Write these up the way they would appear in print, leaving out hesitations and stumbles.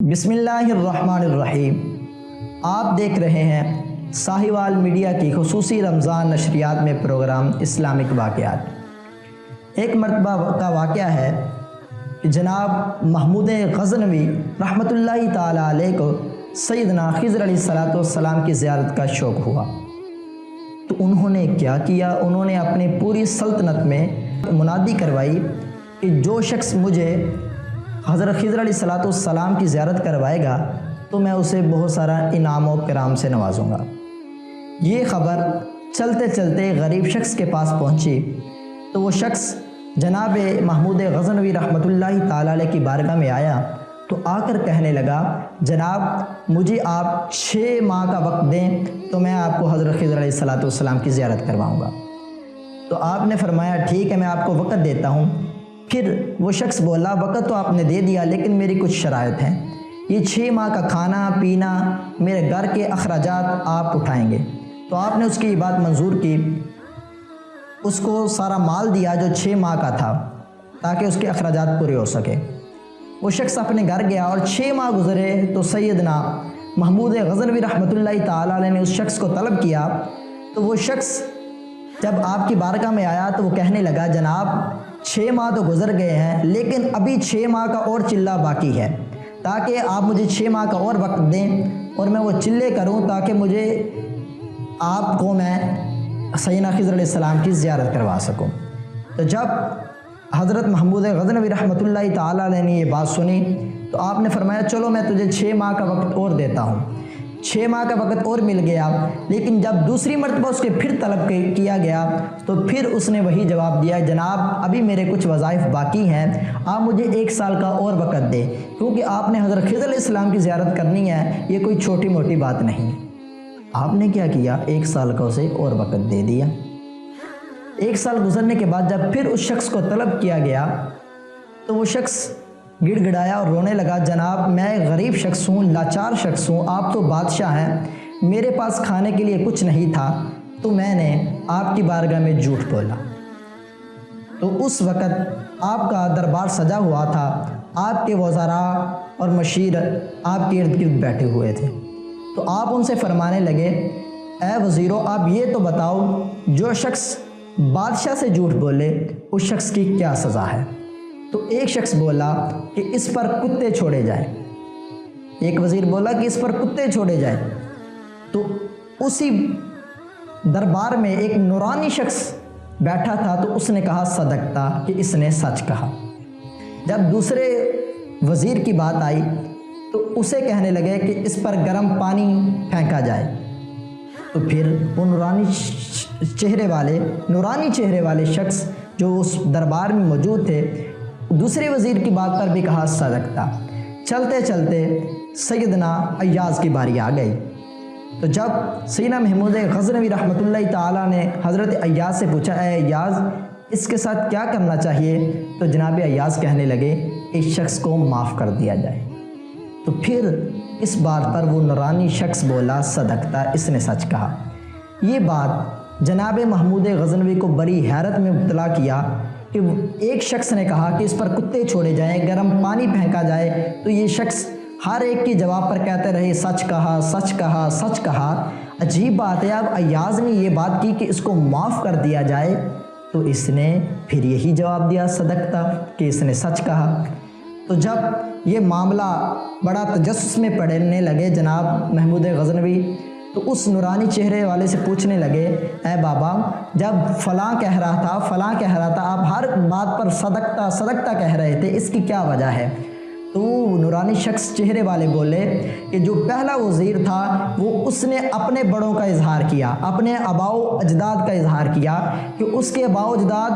बिस्मिल्लाहिर्रहमानिर्रहीम। आप देख रहे हैं साहिवाल मीडिया की खुसूसी रमज़ान नशरियात में प्रोग्राम इस्लामिक वाक़यात। एक मरतबा का वाक़या है कि जनाब महमूद गज़नवी रहमतुल्लाहि ताला अलैह को सैयदना खिज़र अलैहिस्सलाम की ज़ियारत का शौक़ हुआ। तो उन्होंने क्या किया, उन्होंने अपनी पूरी सल्तनत में मुनादी करवाई कि जो शख्स मुझे हज़रत खिज़र अलैहिस्सलाम की ज़ियारत करवाएगा तो मैं उसे बहुत सारा इनाम और किराम से नवाजूँगा। ये ख़बर चलते चलते गरीब शख्स के पास पहुँची तो वो शख्स जनाब महमूद गज़नवी रहमतुल्लाहि ताला अलैह की बारगाह में आया तो आकर कहने लगा, जनाब मुझे आप 6 माह का वक्त दें तो मैं आपको हज़रत खिज़र अलैहिस्सलाम की ज़ियारत करवाऊँगा। तो आपने फरमाया ठीक है, मैं आपको वक्त देता हूँ। फिर वो शख्स बोला, वक़्त तो आपने दे दिया लेकिन मेरी कुछ शराइत हैं। ये 6 माह का खाना पीना, मेरे घर के अखराजात आप उठाएंगे। तो आपने उसकी ये बात मंजूर की, उसको सारा माल दिया जो 6 माह का था ताकि उसके अखराजात पूरे हो सके। वो शख्स अपने घर गया और 6 माह गुजरे तो सैयदना महमूद गज़नवी रहमतुल्लाहि ताला अलैह ने उस शख्स को तलब किया। तो वो शख्स जब आपकी बारगाह में आया तो वो कहने लगा, जनाब 6 माह तो गुजर गए हैं लेकिन अभी 6 माह का और चिल्ला बाकी है, ताकि आप मुझे 6 माह का और वक्त दें और मैं वो चिल्ले करूं ताकि मुझे आपको मैं सैयदना खिज़र अलैहिस्सलाम की ज़ियारत करवा सकूं। तो जब हज़रत महमूद गज़नवी रहमतुल्लाहि ताला अलैह ने ये बात सुनी तो आपने फरमाया, चलो मैं तुझे 6 माह का वक्त और देता हूँ। 6 माह का वक्त और मिल गया, लेकिन जब दूसरी मरतबा उसके फिर तलब किया गया तो फिर उसने वही जवाब दिया, जनाब अभी मेरे कुछ वज़ाइफ बाकी हैं, आप मुझे 1 साल का और वक्त दें, क्योंकि आपने हज़रत खिज़र अलैहिस्सलाम की ज़ियारत करनी है, ये कोई छोटी मोटी बात नहीं। आपने क्या किया, 1 साल का उसे और वक्त दे दिया। 1 साल गुजरने के बाद जब फिर उस शख्स को तलब किया गया तो वो शख्स गिड़गिड़ाया और रोने लगा, जनाब मैं गरीब शख्स हूँ, लाचार शख्स हूँ, आप तो बादशाह हैं, मेरे पास खाने के लिए कुछ नहीं था तो मैंने आपकी बारगाह में झूठ बोला। तो उस वक़्त आपका दरबार सजा हुआ था, आपके वज़ारा और मशीर आपके इर्द गिर्द बैठे हुए थे। तो आप उनसे फरमाने लगे, ए वज़ीरों आप ये तो बताओ जो शख्स बादशाह से झूठ बोले उस शख्स की क्या सज़ा है। तो एक शख्स बोला कि इस पर कुत्ते छोड़े जाए, एक वज़ीर बोला कि इस पर कुत्ते छोड़े जाए। तो उसी दरबार में एक नूरानी शख्स बैठा था तो उसने कहा सदकता, कि इसने सच कहा। जब दूसरे वज़ीर की बात आई तो उसे कहने लगे कि इस पर गर्म पानी फेंका जाए। तो फिर वो नूरानी चेहरे वाले शख्स जो उस दरबार में मौजूद थे दूसरे वज़ीर की बात पर भी कहा सदकता। चलते चलते सैयदना अय्याज़ की बारी आ गई। तो जब सैयदना महमूद गज़नवी रहमतुल्लाहि ताला ने हज़रत अय्याज़ से पूछा, अय्याज़ इसके साथ क्या करना चाहिए, तो जनाब अय्याज़ कहने लगे इस शख्स को माफ़ कर दिया जाए। तो फिर इस बात पर वो नूरानी शख्स बोला सदकता, इसने सच कहा। ये बात जनाब महमूद गज़नवी को बड़ी हैरत में मुब्तला किया कि एक शख्स ने कहा कि इस पर कुत्ते छोड़े जाएं, गर्म पानी फेंका जाए, तो ये शख्स हर एक के जवाब पर कहते रहे सच कहा, सच कहा, सच कहा। अजीब बात है, अब अय्याज़ ने ये बात की कि इसको माफ़ कर दिया जाए तो इसने फिर यही जवाब दिया सदकता, कि इसने सच कहा। तो जब ये मामला बड़ा तजस्सुस में पड़ने लगे जनाब महमूद गज़नवी तो उस नूरानी चेहरे वाले से पूछने लगे, ऐ बाबा जब फ़लाँ कह रहा था आप हर बात पर सदकता सदकता कह रहे थे, इसकी क्या वजह है। तो नूरानी शख्स चेहरे वाले बोले कि जो पहला वज़ीर था वो उसने अपने बड़ों का इजहार किया, अपने आबाओ अजदाद का इजहार किया कि उसके आबाओ अजदाद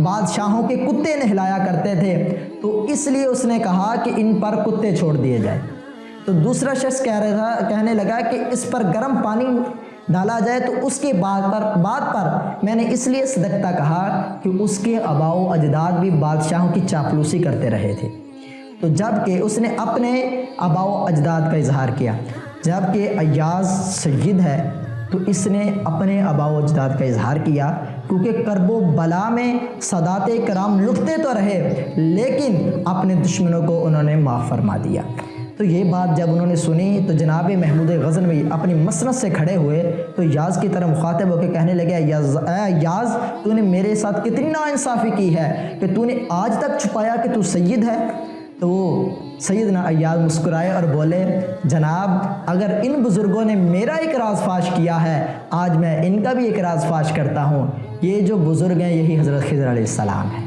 बादशाहों के कुत्ते नहलाया करते थे, तो इसलिए उसने कहा कि इन पर कुत्ते छोड़ दिए जाए। तो दूसरा शख्स कहने लगा कि इस पर गर्म पानी डाला जाए, तो उसके बात पर मैंने इसलिए सदकता कहा कि उसके आबाओ अजदाद भी बादशाहों की चापलूसी करते रहे थे। तो जबकि उसने अपने आबाओ अजदाद का इजहार किया, जबकि अय्याज़ सय्यद है तो इसने अपने आबाओ अजदाद का इजहार किया, क्योंकि करबो बला में सदाते कराम लुटते तो रहे लेकिन अपने दुश्मनों को उन्होंने माफ़ फरमा दिया। تو یہ بات جب انہوں نے سنی تو جناب محمود غزنوی اپنی مسند سے کھڑے ہوئے تو یاز کی طرف مخاطب ہو کے کہنے لگے یاز تو نے میرے ساتھ کتنی ناانصافی کی ہے کہ تو نے آج تک چھپایا کہ تو سید ہے۔ تو وہ سیدنا ایاز مسکرائے اور بولے جناب اگر ان بزرگوں نے میرا ایک راز فاش کیا ہے آج میں ان کا بھی ایک راز فاش کرتا ہوں۔ یہ جو بزرگ ہیں یہی حضرت خضر علیہ السلام ہے۔